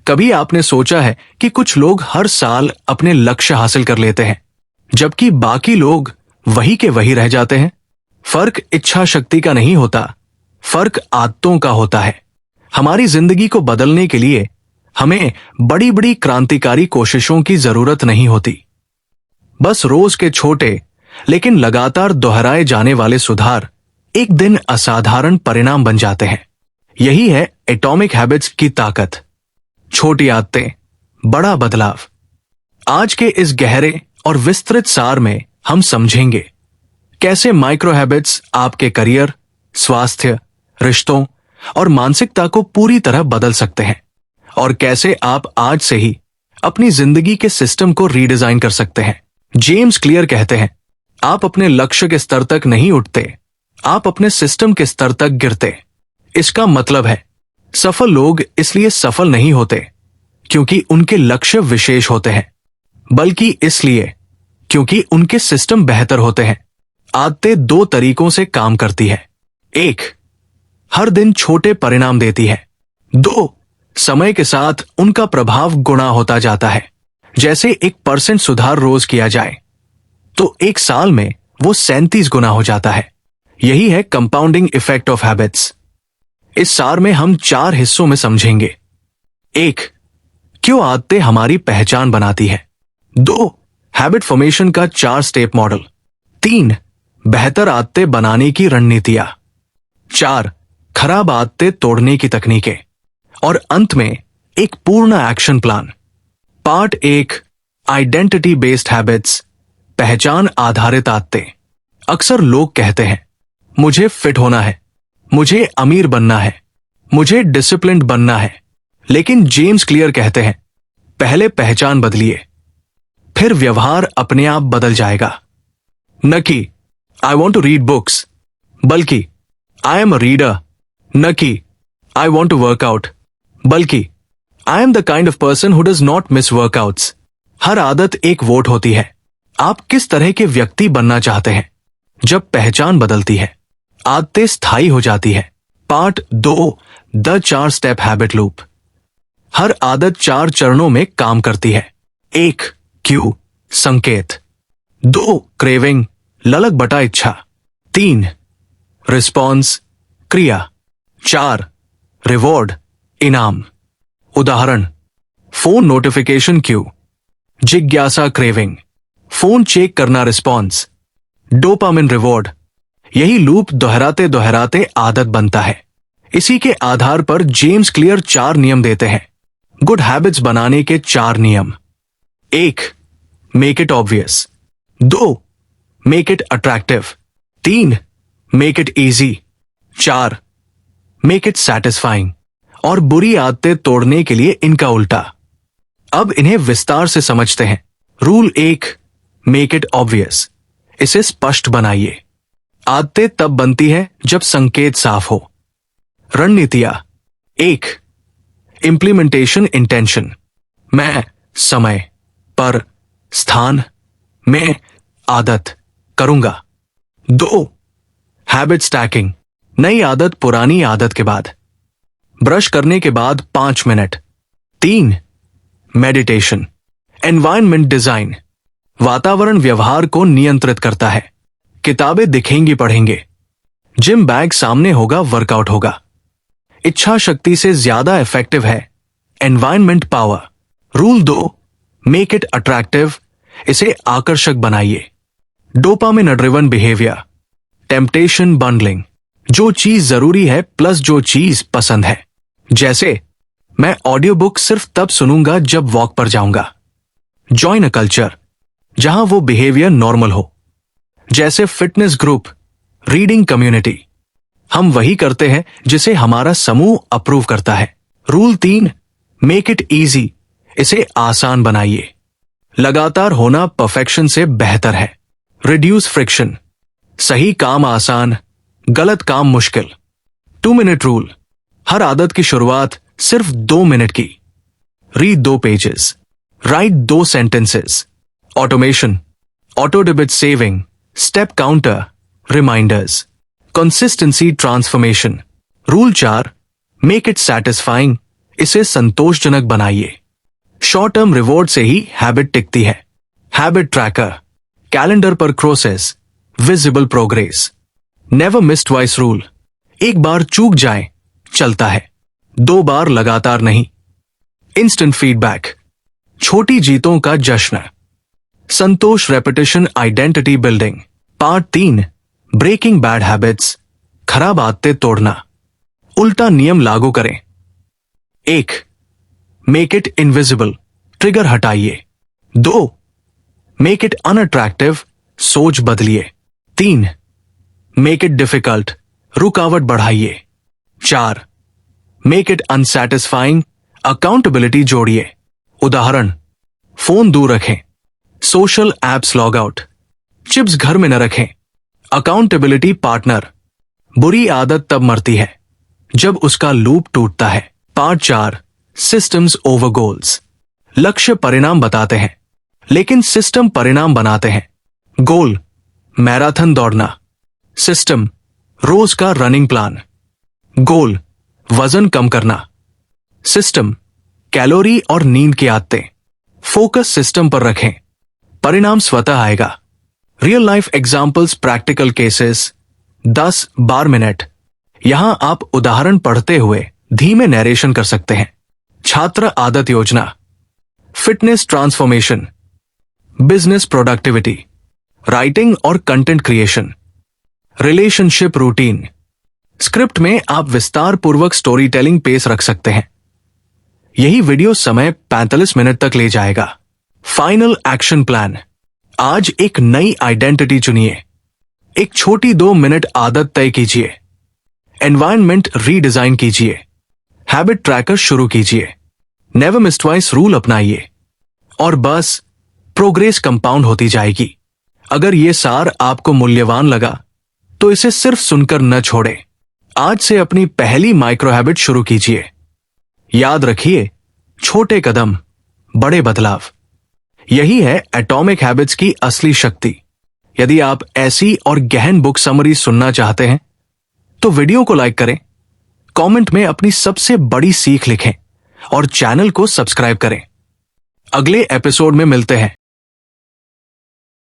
कभी आपने सोचा है कि कुछ लोग हर साल अपने लक्ष्य हासिल कर लेते हैं, जबकि बाकी लोग वही के वही रह जाते हैं? फर्क इच्छा शक्ति का नहीं होता, फर्क आदतों का होता है। हमारी जिंदगी को बदलने के लिए हमें बड़ी बड़ी क्रांतिकारी कोशिशों की जरूरत नहीं होती। बस रोज के छोटे लेकिन लगातार दोहराए जाने वाले सुधार एक दिन असाधारण परिणाम बन जाते हैं। यही है एटॉमिक हैबिट्स की ताकत। छोटी आदतें, बड़ा बदलाव। आज के इस गहरे और विस्तृत सार में हम समझेंगे कैसे माइक्रो हैबिट्स आपके करियर, स्वास्थ्य, रिश्तों और मानसिकता को पूरी तरह बदल सकते हैं, और कैसे आप आज से ही अपनी जिंदगी के सिस्टम को रीडिजाइन कर सकते हैं। जेम्स क्लियर कहते हैं, आप अपने लक्ष्य के स्तर तक नहीं उठते, आप अपने सिस्टम के स्तर तक गिरते। इसका मतलब है सफल लोग इसलिए सफल नहीं होते क्योंकि उनके लक्ष्य विशेष होते हैं, बल्कि इसलिए क्योंकि उनके सिस्टम बेहतर होते हैं। आदतें दो तरीकों से काम करती है। एक, हर दिन छोटे परिणाम देती है। दो, समय के साथ उनका प्रभाव गुणा होता जाता है। जैसे 1% सुधार रोज किया जाए तो एक साल में वो 37 गुना हो जाता है। यही है कंपाउंडिंग इफेक्ट ऑफ हैबिट्स। इस सार में हम 4 हिस्सों में समझेंगे। 1, क्यों आदतें हमारी पहचान बनाती है। 2, हैबिट फॉर्मेशन का 4 स्टेप मॉडल। 3, बेहतर आदतें बनाने की रणनीतियां। 4, खराब आदतें तोड़ने की तकनीकें। और अंत में एक पूर्ण action plan. Part 1, identity based habits, पहचान आधारित आदतें। अक्सर लोग कहते हैं, मुझे फिट होना है, मुझे अमीर बनना है, मुझे डिसिप्लिन्ड बनना है। लेकिन जेम्स क्लियर कहते हैं, पहले पहचान बदलिए, फिर व्यवहार अपने आप बदल जाएगा। न कि I want to read books, बल्कि आई एम अ रीडर। न कि आई वॉन्ट टू वर्कआउट, बल्कि I am the kind of person who does not miss workouts. हर आदत एक वोट होती है। आप किस तरह के व्यक्ति बनना चाहते हैं? जब पहचान बदलती है, आदतें स्थायी हो जाती है। Part 2, the 4 step habit loop. हर आदत 4 चरणों में काम करती है। 1, क्यू, संकेत। 2, क्रेविंग, ललक बटा इच्छा। 3, रिस्पॉन्स, क्रिया। 4, रिवॉर्ड, इनाम। उदाहरण, फोन नोटिफिकेशन क्यू, जिज्ञासा क्रेविंग, फोन चेक करना रिस्पॉन्स, डोपामिन रिवॉर्ड। यही लूप दोहराते दोहराते आदत बनता है। इसी के आधार पर जेम्स क्लियर 4 नियम देते हैं। गुड हैबिट्स बनाने के 4 नियम। 1, make it obvious. 2, make it attractive. 3, make it easy. 4, make it satisfying. और बुरी आदतें तोड़ने के लिए इनका उल्टा। अब इन्हें विस्तार से समझते हैं। Rule 1, make it obvious. इसे स्पष्ट बनाइए। आदतें तब बनती है जब संकेत साफ हो। रणनीतियां। 1, इंप्लीमेंटेशन इंटेंशन। मैं समय पर स्थान में आदत करूंगा। 2, हैबिट स्टैकिंग। नई आदत पुरानी आदत के बाद। ब्रश करने के बाद 5 मिनट। 3, मेडिटेशन। Environment design. वातावरण व्यवहार को नियंत्रित करता है। किताबें दिखेंगी पढ़ेंगे, जिम बैग सामने होगा वर्कआउट होगा। इच्छा शक्ति से ज्यादा इफेक्टिव है environment power. Rule 2, make it attractive. इसे आकर्षक बनाइए। Dopamine driven behaviour. Temptation bundling. जो चीज जरूरी है प्लस जो चीज पसंद है। जैसे, मैं ऑडियो बुक सिर्फ तब सुनूंगा जब वॉक पर जाऊंगा। जॉइन अ कल्चर जहां वो बिहेवियर नॉर्मल हो। जैसे फिटनेस ग्रुप, रीडिंग कम्युनिटी। हम वही करते हैं जिसे हमारा समूह अप्रूव करता है। Rule 3, make it easy. इसे आसान बनाइए। लगातार होना परफेक्शन से बेहतर है। Reduce friction. सही काम आसान, गलत काम मुश्किल। 2 मिनट रूल। हर आदत की शुरुआत सिर्फ 2 मिनट की। Read 2 pages, write 2 sentences. Automation, auto debit saving, step counter, reminders. Consistency transformation. Rule 4, make it satisfying. इसे संतोषजनक बनाइए। शॉर्ट टर्म रिवॉर्ड से ही हैबिट टिकती है। हैबिट ट्रैकर, कैलेंडर पर crosses, visible progress. Never miss twice rule, एक बार चूक जाए चलता है, 2 बार लगातार नहीं। इंस्टेंट फीडबैक, छोटी जीतों का जश्न। संतोष repetition identity building. Part 3, breaking bad habits, खराब आदतें तोड़ना। उल्टा नियम लागू करें। 1, मेक इट इनविजिबल, ट्रिगर हटाइए। 2, मेक इट अनअट्रैक्टिव, सोच बदलिए। 3, मेक इट डिफिकल्ट, रुकावट बढ़ाइए। 4, मेक इट अनसैटिस्फाइंग, अकाउंटेबिलिटी जोड़िए। उदाहरण, फोन दूर रखें, social apps log out, chips घर में न रखें। अकाउंटेबिलिटी पार्टनर, बुरी आदत तब मरती है जब उसका लूप टूटता है। Part 4, systems over goals. लक्ष्य परिणाम बताते हैं, लेकिन सिस्टम परिणाम बनाते हैं। गोल, मैराथन दौड़ना। सिस्टम, रोज का रनिंग प्लान। गोल, वजन कम करना। सिस्टम, कैलोरी और नींद की आदतें। फोकस सिस्टम पर रखें, परिणाम स्वतः आएगा। Real life examples, practical cases, 10-12 minute. यहां आप उदाहरण पढ़ते हुए धीमे नरेशन कर सकते हैं। छात्र आदत योजना, fitness transformation, business productivity, writing और content creation, relationship routine. Script में आप विस्तार पूर्वक स्टोरी टेलिंग पेस रख सकते हैं। यही वीडियो समय 45 मिनट तक ले जाएगा। फाइनल एक्शन प्लान, आज एक नई आइडेंटिटी चुनिए। एक छोटी 2 मिनट आदत तय कीजिए। एनवायरनमेंट रीडिजाइन कीजिए। हैबिट ट्रैकर शुरू कीजिए। नेवर मिस ट्वाइस रूल अपनाइए। और बस प्रोग्रेस कंपाउंड होती जाएगी। अगर यह सार आपको मूल्यवान लगा तो इसे सिर्फ सुनकर न छोड़े। आज से अपनी पहली माइक्रो हैबिट शुरू कीजिए। याद रखिए, छोटे कदम, बड़े बदलाव। यही है एटॉमिक हैबिट्स की असली शक्ति। यदि आप ऐसी और गहन बुक समरी सुनना चाहते हैं तो वीडियो को लाइक करें, कमेंट में अपनी सबसे बड़ी सीख लिखें और चैनल को सब्सक्राइब करें। अगले एपिसोड में मिलते हैं।